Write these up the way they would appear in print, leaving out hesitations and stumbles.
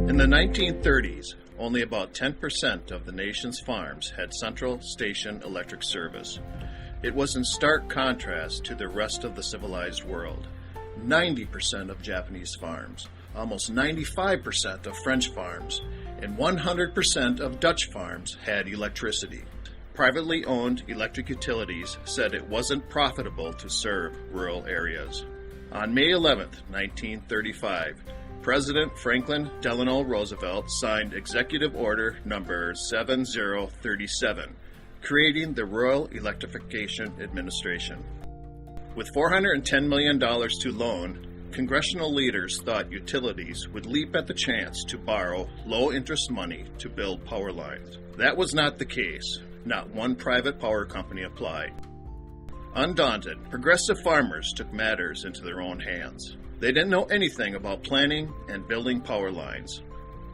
In the 1930s, only about 10% of the nation's farms had central station electric service. It was in stark contrast to the rest of the civilized world. 90% of Japanese farms, almost 95% of French farms, and 100% of Dutch farms had electricity. Privately owned electric utilities said it wasn't profitable to serve rural areas. On May 11, 1935, President Franklin Delano Roosevelt signed Executive Order Number 7037, creating the Rural Electrification Administration. With $410 million to loan, congressional leaders thought utilities would leap at the chance to borrow low-interest money to build power lines. That was not the case. Not one private power company applied. Undaunted, progressive farmers took matters into their own hands. They didn't know anything about planning and building power lines,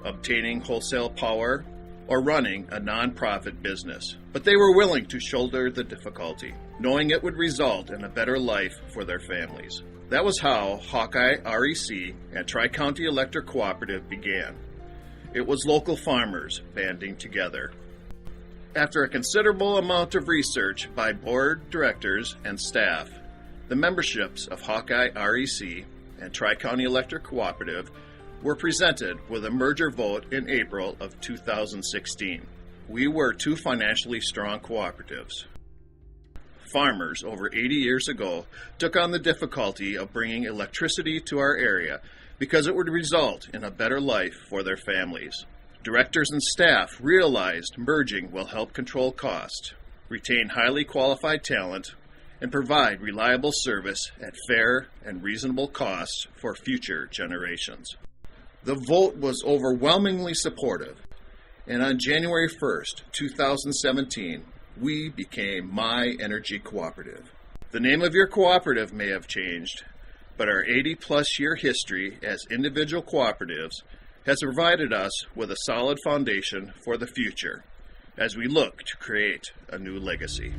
obtaining wholesale power, or running a nonprofit business. But they were willing to shoulder the difficulty, knowing it would result in a better life for their families. That was how Hawkeye REC and Tri-County Electric Cooperative began. It was local farmers banding together. After a considerable amount of research by board directors and staff, the memberships of Hawkeye REC and Tri-County Electric Cooperative were presented with a merger vote in April of 2016. We were two financially strong cooperatives. Farmers over 80 years ago took on the difficulty of bringing electricity to our area because it would result in a better life for their families. Directors and staff realized merging will help control cost, retain highly qualified talent, and provide reliable service at fair and reasonable costs for future generations. The vote was overwhelmingly supportive, and on January 1st, 2017, we became MiEnergy Cooperative. The name of your cooperative may have changed, but our 80-plus year history as individual cooperatives has provided us with a solid foundation for the future as we look to create a new legacy.